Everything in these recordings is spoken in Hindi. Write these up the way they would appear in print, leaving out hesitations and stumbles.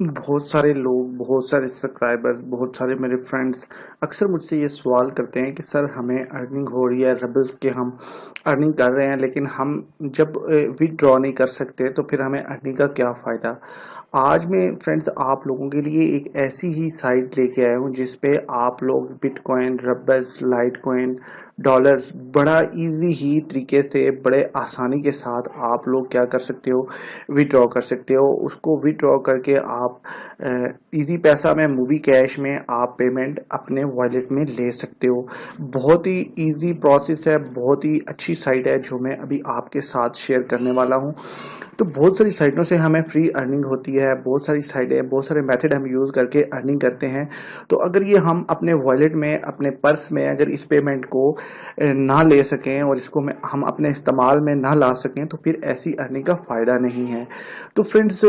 बहुत सारे लोग, बहुत सारे सब्सक्राइबर्स, बहुत सारे मेरे फ्रेंड्स अक्सर मुझसे ये सवाल करते हैं कि सर हमें अर्निंग हो रही है रेबल्स के, हम अर्निंग कर रहे हैं लेकिन हम जब विदड्रॉ नहीं कर सकते तो फिर हमें अर्निंग का क्या फ़ायदा। आज मैं फ्रेंड्स आप लोगों के लिए एक ऐसी ही साइट लेके आया हूँ जिस पे आप लोग बिटकॉइन, रबल्स, लाइटकॉइन, डॉलर्स बड़ा इजी ही तरीके से, बड़े आसानी के साथ आप लोग क्या कर सकते हो, विड्रॉ कर सकते हो। उसको विड्रॉ करके आप इजी पैसा में, मूवी कैश में आप पेमेंट अपने वॉलेट में ले सकते हो। बहुत ही इजी प्रोसेस है, बहुत ही अच्छी साइट है जो मैं अभी आपके साथ शेयर करने वाला हूँ। तो बहुत सारी साइटों से हमें फ्री अर्निंग होती है, बहुत सारी साइटें, बहुत सारे मेथड हम यूज करके अर्निंग करते हैं। तो अगर ये हम अपने वॉलेट में, अपने पर्स में अगर इस पेमेंट को ना ले सकें और इसको हम अपने इस्तेमाल में ना ला सकें तो फिर ऐसी अर्निंग का फायदा नहीं है। तो फ्रेंड्स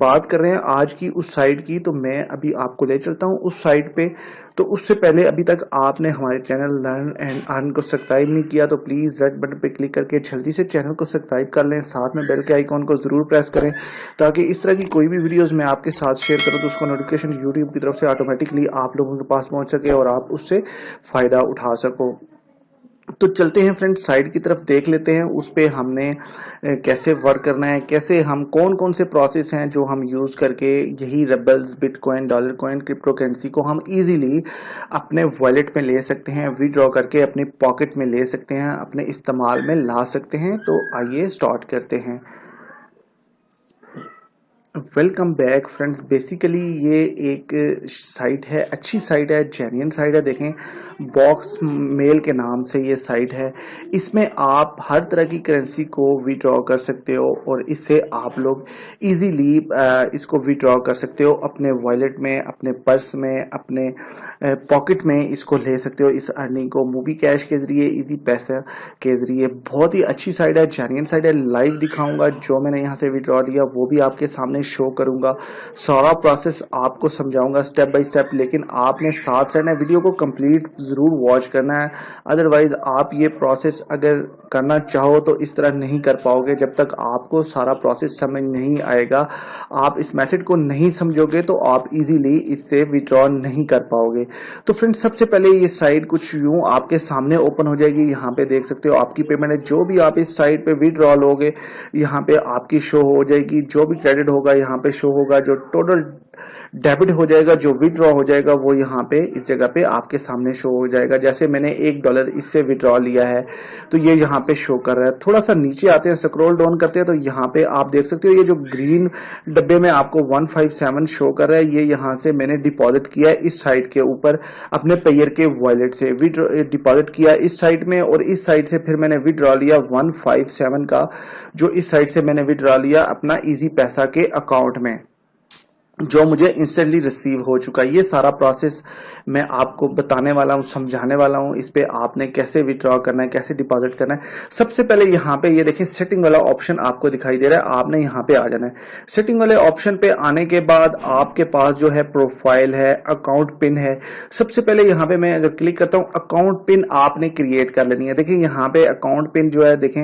बात कर रहे हैं आज की उस साइट की, तो मैं अभी आपको ले चलता हूं उस साइट पे। तो उससे पहले अभी तक आपने हमारे चैनल लर्न एंड अर्न को सब्सक्राइब नहीं किया तो प्लीज रेड बटन पे क्लिक करके जल्दी से चैनल को सब्सक्राइब कर लें, साथ में बेल के आइकॉन को जरूर प्रेस करें ताकि इस तरह की कोई भी वीडियोस मैं आपके साथ शेयर करूं तो उसका नोटिफिकेशन यूट्यूब की तरफ से ऑटोमेटिकली आप लोगों के पास पहुंच सके और आप उससे फायदा उठा सको। तो चलते हैं फ्रेंड्स साइट की तरफ, देख लेते हैं उस पे हमने कैसे वर्क करना है, कैसे हम कौन कौन से प्रोसेस हैं जो हम यूज करके यही rebels, bitcoin, dollar coin, crypto currency को हम इजीली अपने वॉलेट में ले सकते हैं, विड्रॉ करके अपने पॉकेट में ले सकते हैं, अपने इस्तेमाल में ला सकते हैं। तो आइए स्टार्ट करते हैं। Welcome back friends. बेसिकली ये एक साइट है, अच्छी साइट है, जेन्युइन साइट है। देखें, बॉक्स मेल के नाम से ये साइट है। इसमें आप हर तरह की करेंसी को विड्रॉ कर सकते हो और इससे आप लोग इजीली इसको विड्रॉ कर सकते हो अपने वॉलेट में, अपने पर्स में, अपने पॉकेट में इसको ले सकते हो। इस अर्निंग को मूवी कैश के जरिए, इजी पैसा के जरिए, बहुत ही अच्छी साइट है, जेन्युइन साइट है। लाइव दिखाऊंगा जो मैंने यहाँ से विड्रॉ लिया वो भी आपके सामने शो करूंगा, सारा प्रोसेस आपको समझाऊंगा स्टेप बाय स्टेप। लेकिन आपने साथ रहना है, वीडियो को कंप्लीट जरूर वॉच करना है। अदरवाइज आप ये प्रोसेस अगर करना चाहो तो इस तरह नहीं कर पाओगे। जब तक आपको सारा प्रोसेस समझ नहीं आएगा, आप इस मेथड को नहीं समझोगे तो आप इजीली इससे विड्रॉ नहीं कर पाओगे। तो फ्रेंड्स सबसे पहले ये साइट कुछ यूं आपके सामने ओपन हो जाएगी। यहाँ पे देख सकते हो आपकी पेमेंट है, जो भी आप इस साइट पे विड्रॉ लोगे यहाँ पे आपकी शो हो जाएगी। जो भी क्रेडिट होगा यहाँ पे शो होगा, जो टोटल डेबिट हो जाएगा, जो विड्रॉ हो जाएगा वो यहाँ पे इस जगह पे आपके सामने शो हो जाएगा। जैसे मैंने $1 इससे विड्रॉ लिया है तो ये यहाँ पे शो कर रहा है। थोड़ा सा नीचे आते हैं, स्क्रॉल डाउन करते हैं तो यहाँ पे आप देख सकते हो ये जो ग्रीन डब्बे में आपको 157 शो कर रहा है, ये यहाँ से मैंने डिपॉजिट किया है इस साइट के ऊपर अपने पेयर के वॉलेट से। डिपॉजिट किया इस साइट में और इस साइट से फिर मैंने विड्रॉ लिया 157 का, जो इस साइट से मैंने विड्रॉ लिया अपना इजी पैसा के अकाउंट में, जो मुझे इंस्टेंटली रिसीव हो चुका है। ये सारा प्रोसेस मैं आपको बताने वाला हूँ, समझाने वाला हूँ। इस पे आपने कैसे विड्रॉ करना है, कैसे डिपॉजिट करना है। सबसे पहले यहाँ पे ये देखें सेटिंग वाला ऑप्शन आपको दिखाई दे रहा है, आपने यहाँ पे आ जाना है। सेटिंग वाले ऑप्शन पे आने के बाद आपके पास जो है प्रोफाइल है, अकाउंट पिन है। सबसे पहले यहाँ पे मैं अगर क्लिक करता हूँ, अकाउंट पिन आपने क्रिएट कर लेनी है। देखिए यहाँ पे अकाउंट पिन जो है, देखें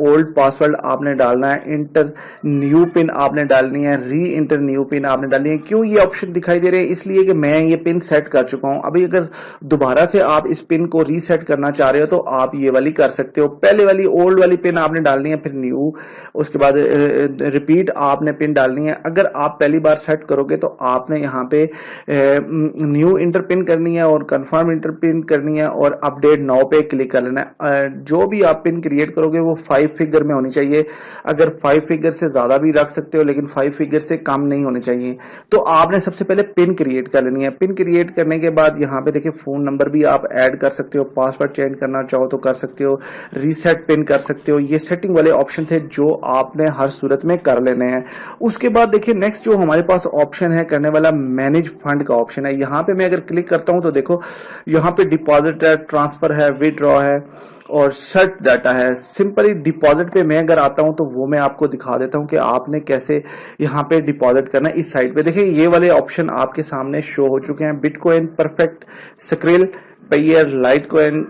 ओल्ड पासवर्ड आपने डालना है, इंटर न्यू पिन आपने डालनी है, री इंटर न्यू पिन आपने डालनी है। क्यों ये ऑप्शन दिखाई दे रहे हैं? इसलिए कि मैं ये पिन सेट कर चुका हूं। अभी अगर दोबारा से आप इस पिन को रीसेट करना चाह रहे हो तो आप ये वाली कर सकते हो। पहले वाली ओल्ड वाली पिन आपने डालनी है, फिर न्यू, उसके बाद रिपीट आपने पिन डालनी है। अगर आप पहली बार सेट करोगे तो आपने यहाँ पे न्यू इंटर पिन करनी है और कंफर्म इंटर पिन करनी है और अपडेट नाउ पे क्लिक कर लेना है। जो भी आप पिन क्रिएट करोगे वो 5 फिगर में होनी चाहिए। अगर 5 फिगर से ज्यादा भी रख सकते हो लेकिन 5 फिगर से कम नहीं होने चाहिए। तो आपने सबसे पहले पिन क्रिएट कर लेनी है। पिन क्रिएट करने के बाद यहाँ पे देखिए फोन नंबर भी आप ऐड कर सकते हो, पासवर्ड चेंज करना चाहो तो कर सकते हो, रीसेट पिन कर सकते हो। ये सेटिंग वाले ऑप्शन थे जो आपने हर सूरत में कर लेने हैं। उसके बाद देखिए नेक्स्ट जो हमारे पास ऑप्शन है करने वाला, मैनेज फंड का ऑप्शन है। यहाँ पे मैं अगर क्लिक करता हूं तो देखो यहाँ पे डिपॉजिट है, ट्रांसफर है, विड्रॉ है और सर्च डाटा है। सिंपली डिपॉजिट पे मैं अगर आता हूं तो वो मैं आपको दिखा देता हूं कि आपने कैसे यहाँ पे डिपॉजिट करना है। इस साइड पे देखिए ये वाले ऑप्शन आपके सामने शो हो चुके हैं, bitcoin, perfect, skill, pair, Litecoin,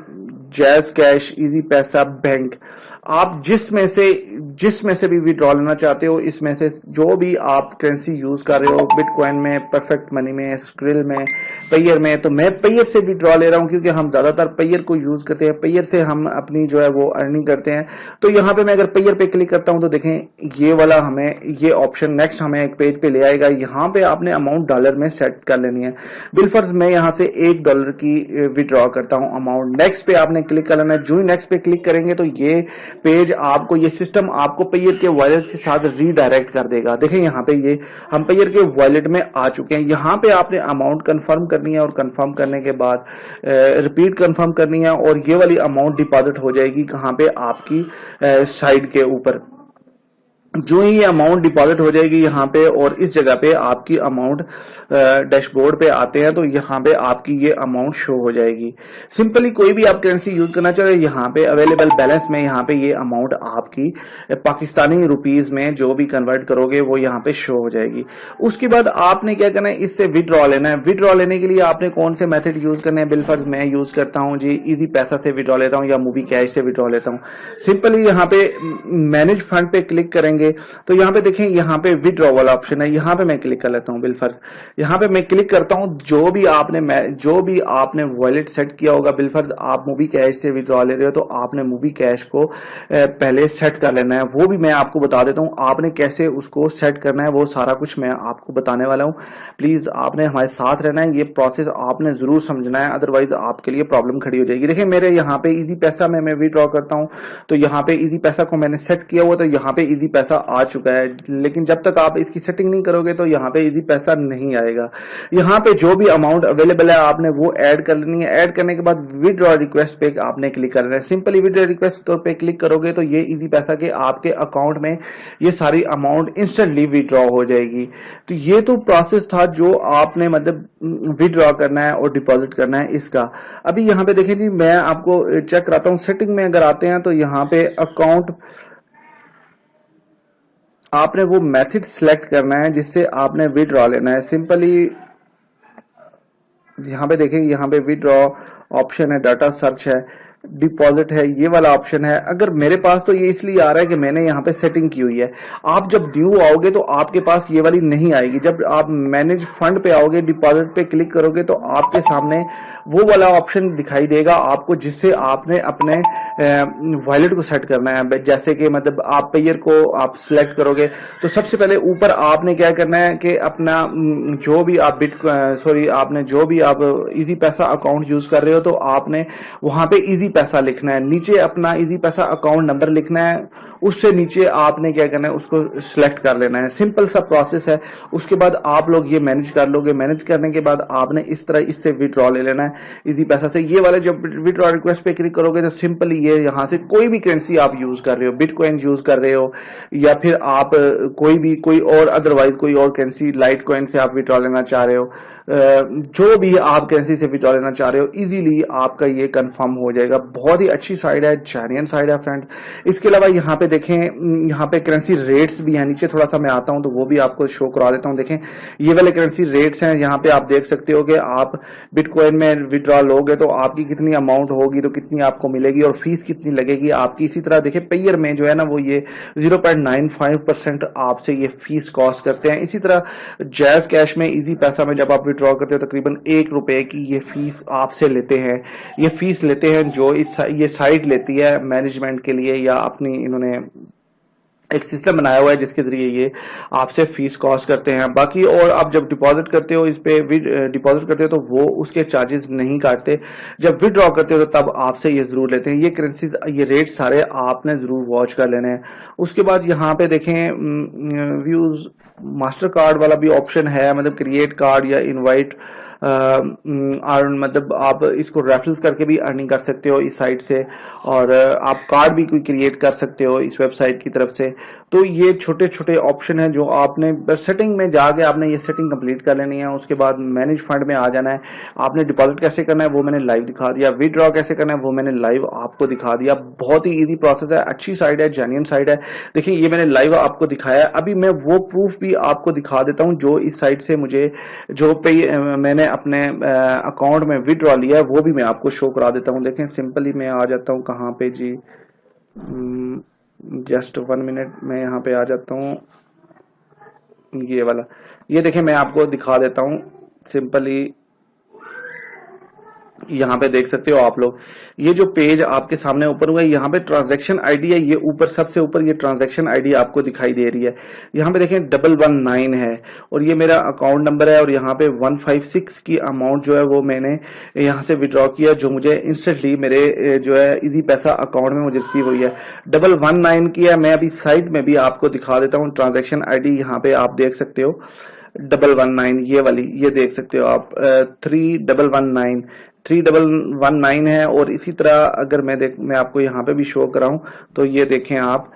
jazz cash, easy पैसा, बैंक। आप जिसमें से भी विड्रॉ लेना चाहते हो, इसमें से जो भी आप करेंसी यूज कर रहे हो, बिटकॉइन में, परफेक्ट मनी में, स्क्रिल में, पेयर में, तो मैं पेयर से विड्रॉ ले रहा हूं क्योंकि हम ज्यादातर पेयर को यूज करते हैं, पेयर से हम अपनी जो है वो अर्निंग करते हैं। तो यहाँ पे मैं अगर पेयर पे क्लिक करता हूं तो देखें ये वाला हमें ये ऑप्शन नेक्स्ट हमें एक पेज पे ले आएगा। यहाँ पे आपने अमाउंट डॉलर में सेट कर लेनी है। बिलफर्ज मैं यहाँ से $1 की विड्रॉ करता हूँ अमाउंट। नेक्स्ट पे आपने क्लिक कर लेना है। जो ही नेक्स्ट पे क्लिक करेंगे तो ये पेज आपको, ये सिस्टम आपको पेयर के वॉलेट के साथ रीडायरेक्ट कर देगा। देखें यहाँ पे ये हम पेयर के वॉलेट में आ चुके हैं। यहाँ पे आपने अमाउंट कंफर्म करनी है और कंफर्म करने के बाद रिपीट कंफर्म करनी है और ये वाली अमाउंट डिपॉजिट हो जाएगी कहाँ पे, आपकी साइड के ऊपर। जो ही ये अमाउंट डिपॉजिट हो जाएगी यहाँ पे और इस जगह पे आपकी अमाउंट डैशबोर्ड पे आते हैं तो यहाँ पे आपकी ये अमाउंट शो हो जाएगी। सिंपली कोई भी आप करेंसी यूज करना चाहे यहाँ पे अवेलेबल बैलेंस में यहाँ पे ये अमाउंट आपकी पाकिस्तानी रुपीज में जो भी कन्वर्ट करोगे वो यहाँ पे शो हो जाएगी। उसके बाद आपने क्या करना है, इससे विड्रॉ लेना है। विड्रॉ लेने के लिए आपने कौन से मेथड यूज करने हैं? बिलफर्ज मैं यूज करता हूँ जी इजी पैसा से विड्रॉ लेता हूँ या मूवी कैश से विड्रॉ लेता हूँ। सिंपली यहाँ पे मैनेज फंड पे क्लिक करेंगे तो यहाँ पे देखें, यहाँ पे विड्रॉ वाला ऑप्शन है, यहाँ पे मैं क्लिक कर लेता हूँ। बिलफर्ज यहाँ पे मैं क्लिक करता हूँ। जो भी आपने वॉलेट सेट किया होगा, बिलफर्ज आप मूवी कैश से विड्रॉ ले रहे हो तो आपने मूवी कैश को पहले सेट कर लेना है। वो भी मैं आपको बता देता हूँ आपने कैसे उसको सेट करना है, वो सारा कुछ मैं आपको बताने वाला हूँ। प्लीज आपने हमारे साथ रहना है, ये प्रोसेस आपने जरूर समझना है, अदरवाइज आपके लिए प्रॉब्लम खड़ी हो जाएगी। देखिए मेरे यहाँ पे इजी पैसा में मैं विड्रॉ करता हूँ तो यहाँ पे इजी पैसा को मैंने सेट किया हुआ तो यहाँ पे इजी पैसा आ चुका है। लेकिन जब तक आप इसकी सेटिंग नहीं करोगे तो यहाँ पे इजी पैसा नहीं आएगा। यहाँ पे जो भी अमाउंट अवेलेबल है आपने वो ऐड कर लेनी है। ऐड करने के बाद विड्रॉ रिक्वेस्ट पे आपने क्लिक करना है। सिंपली विड्रॉ रिक्वेस्ट पे क्लिक करोगे तो ये इजी पैसा के आपके अकाउंट में ये सारी अमाउंट इंस्टेंटली विड्रॉ हो जाएगी। तो ये तो प्रोसेस था जो आपने मतलब विड्रॉ करना है और डिपॉजिट करना है इसका। अभी यहाँ पे देखें जी, मैं आपको चेक कराता हूँ। सेटिंग में अगर आते हैं तो यहाँ पे अकाउंट आपने वो मेथड सिलेक्ट करना है जिससे आपने विड्रॉ लेना है। सिंपली यहाँ पे देखें, यहाँ पे विड्रॉ ऑप्शन है, डाटा सर्च है, डिपॉजिट है, ये वाला ऑप्शन है। अगर मेरे पास तो ये इसलिए आ रहा है कि मैंने यहाँ पे सेटिंग की हुई है। आप जब ड्यू आओगे तो आपके पास ये वाली नहीं आएगी। जब आप मैनेज फंड पे आओगे, डिपॉजिट पे क्लिक करोगे तो आपके सामने वो वाला ऑप्शन दिखाई देगा आपको जिससे आपने अपने वॉलेट को सेट करना है। जैसे कि मतलब आप पेयर को आप सिलेक्ट करोगे तो सबसे पहले ऊपर आपने क्या करना है कि अपना जो भी आप आपने जो भी आप इजी पैसा अकाउंट यूज कर रहे हो तो आपने वहां पे इजी पैसा लिखना है। नीचे अपना इजी पैसा अकाउंट नंबर लिखना है, उससे नीचे आपने क्या करना है उसको सिलेक्ट कर लेना है। सिंपल सा प्रोसेस है। उसके बाद आप लोग ये मैनेज कर लोगे। मैनेज करने के बाद आपने इस तरह इससे विड्रॉ ले लेना है इजी पैसा से। ये वाले जब विड्रॉ रिक्वेस्ट पे क्लिक करोगे तो सिंपली ये यहाँ से कोई भी करेंसी आप यूज कर रहे हो, बिटकॉइन यूज कर रहे हो या फिर आप कोई और अदरवाइज कोई और करेंसी लाइट कॉइन से आप विड्रॉ लेना चाह रहे हो, जो भी आप करेंसी से विड्रॉ लेना चाह रहे हो, इजीली आपका ये कंफर्म हो जाएगा। बहुत ही अच्छी साइड है, जेन्युइन साइड है फ्रेंड्स। इसके अलावा यहाँ पे देखें, यहाँ पे करेंसी रेट्स भी है। नीचे थोड़ा सा मैं आता हूं तो वो भी आपको शो करा देता हूं। देखें ये वाले करेंसी रेट्स हैं। यहाँ पे आप देख सकते हो कि आप बिटकॉइन में विड्रॉ लोगे तो आपकी कितनी अमाउंट होगी तो कितनी आपको मिलेगी और फीस कितनी लगेगी आपकी। इसी तरह देखिए पेयर में जो है ना वो ये 0.95% आपसे ये फीस कॉस्ट करते हैं। इसी तरह जैज कैश में, इजी पैसा में जब आप विड्रॉ करते हो तकरीबन ₹1 की ये फीस आपसे लेते हैं। ये फीस लेते हैं जो ये साइट लेती है मैनेजमेंट के लिए, या अपनी इन्होंने एक सिस्टम बनाया हुआ है जिसके जरिए ये आपसे फीस कॉस्ट करते हैं। बाकी और आप जब डिपॉजिट करते हो, इस पे डिपॉजिट करते हो तो वो उसके चार्जेस नहीं काटते। जब विड्रॉ करते हो तो तब आपसे ये जरूर लेते हैं। ये करेंसीज, ये रेट सारे आपने जरूर वॉच कर लेने हैं। उसके बाद यहाँ पे देखें व्यूज मास्टर कार्ड वाला भी ऑप्शन है, मतलब क्रिएट कार्ड या इनवाइट अर्न, मतलब आप इसको रेफरल्स करके भी अर्निंग कर सकते हो इस साइट से, और आप कार्ड भी कोई क्रिएट कर सकते हो इस वेबसाइट की तरफ से। तो ये छोटे छोटे ऑप्शन है जो आपने सेटिंग में जाके आपने ये सेटिंग कंप्लीट कर लेनी है। उसके बाद मैनेज फंड में आ जाना है। आपने डिपॉजिट कैसे करना है वो मैंने लाइव दिखा दिया, विड्रॉ कैसे करना है वो मैंने लाइव आपको दिखा दिया। बहुत ही इजी प्रोसेस है, अच्छी साइड है, जेन्युइन साइड है। देखिए ये मैंने लाइव आपको दिखाया। अभी मैं वो प्रूफ भी आपको दिखा देता हूं जो इस साइट से मुझे जो पे मैंने अपने अकाउंट में विड्रॉ लिया है वो भी मैं आपको शो करा देता हूं। देखें सिंपली मैं आ जाता हूं कहां पे जी, जस्ट 1 मिनट मैं यहाँ पे आ जाता हूँ। ये वाला, ये देखें मैं आपको दिखा देता हूँ सिंपली। यहाँ पे देख सकते हो आप लोग, ये जो पेज आपके सामने ओपन हुआ है, यहाँ पे ट्रांजैक्शन आईडी है, ये ऊपर सबसे ऊपर ये ट्रांजैक्शन आईडी आपको दिखाई दे रही है। यहाँ पे देखें 119 है और ये मेरा अकाउंट नंबर है और यहाँ पे 156 की अमाउंट जो है वो मैंने यहाँ से विड्रॉ किया, जो मुझे इंस्टेंटली मेरे जो है इजी पैसा अकाउंट में मुझे रिसीव हुई है। 119 की है। मैं अभी साइड में भी आपको दिखा देता हूँ ट्रांजेक्शन आई, यहाँ पे आप देख सकते हो 119, ये वाली, ये देख सकते हो आप 3119 है। और इसी तरह अगर मैं आपको यहाँ पे भी शो कराऊं तो ये देखें आप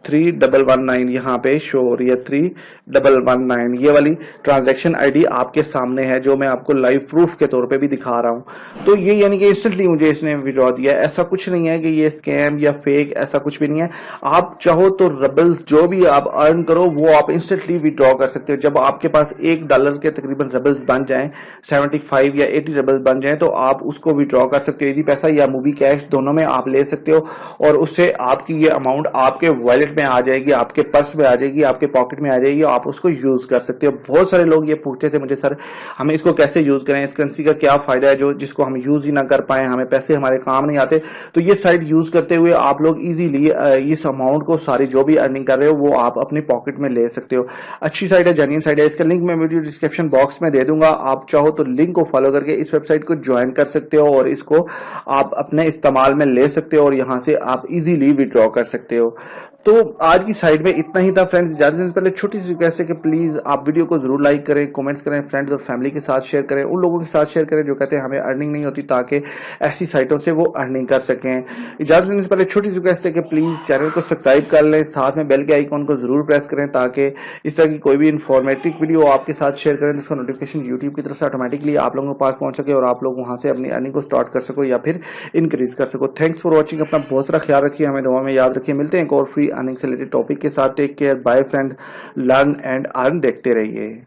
3119 यहाँ पे शो हो रही है, 3119 ये वाली ट्रांजैक्शन आईडी आपके सामने है, जो मैं आपको लाइव प्रूफ के तौर पे भी दिखा रहा हूं। तो ये यानी कि इंस्टेंटली मुझे इसने विड्रॉ दिया। ऐसा कुछ नहीं है कि ये स्कैम या फेक, ऐसा कुछ भी नहीं है। आप चाहो तो रबल्स जो भी आप अर्न करो वो आप इंस्टेंटली विड्रॉ कर सकते हो। जब आपके पास $1 के तकरीबन रबल्स बन जाएं, 75 या 80 रबल्स बन जाएं, तो आप उसको विड्रॉ कर सकते हो। यदि पैसा या मूवी कैश दोनों में आप ले सकते हो और उससे आपकी ये अमाउंट आपके वॉलेट में आ जाएगी, आपके पर्स में आ जाएगी, आपके पॉकेट में आ जाएगी, आप उसको यूज कर सकते हो। बहुत सारे लोग ये पूछते थे मुझे, सर हमें इसको कैसे यूज करें, इस करेंसी का क्या फायदा है जो जिसको हम यूज ही ना कर पाए, हमें पैसे हमारे काम नहीं आते। तो ये साइट यूज करते हुए आप लोग इजीली इस अमाउंट को, सारी जो भी अर्निंग कर रहे हो वो आप अपनी पॉकेट में ले सकते हो। अच्छी साइट है, जेन्युइन साइट है। इसका लिंक मैं वीडियो डिस्क्रिप्शन बॉक्स में दे दूंगा। आप चाहो तो लिंक को फॉलो करके इस वेबसाइट को ज्वाइन कर सकते हो और इसको आप अपने इस्तेमाल में ले सकते हो और यहां से आप इजीली विड्रॉ कर सकते हो। तो आज की साइड में इतना ही था फ्रेंड्स। ज्यादा से पहले छोटी सी रिक्वेस्ट है कि प्लीज आप वीडियो को जरूर लाइक करें, कमेंट्स करें, फ्रेंड्स और फैमिली के साथ शेयर करें, उन लोगों के साथ शेयर करें जो कहते हैं हमें अर्निंग नहीं होती, ताकि ऐसी साइटों से वो अर्निंग कर सकें। इजाजत देने से पहले छोटी सी रिक्वेस्ट है कि प्लीज चैनल को सब्सक्राइब कर लें, साथ में बेल के आइकॉन को जरूर प्रेस करें, ताकि इस तरह की कोई भी इंफॉर्मेटिव वीडियो आपके साथ शेयर करें तो उसका नोटिफिकेशन यूट्यूब की तरफ से ऑटोमेटिकली आप लोगों के पास पहुंच सके और आप लोग वहां से अपनी अर्निंग को स्टार्ट कर सको या फिर इंक्रीज कर सको। Thanks for watching. अपना बहुत सारा ख्याल रखिए, हमें दुआ में याद रखिए। मिलते हैं एक और फ्री अर्निंग से रिलेटेड टॉपिक के साथ। Take care, bye friend, learn and earn देखते रहिए।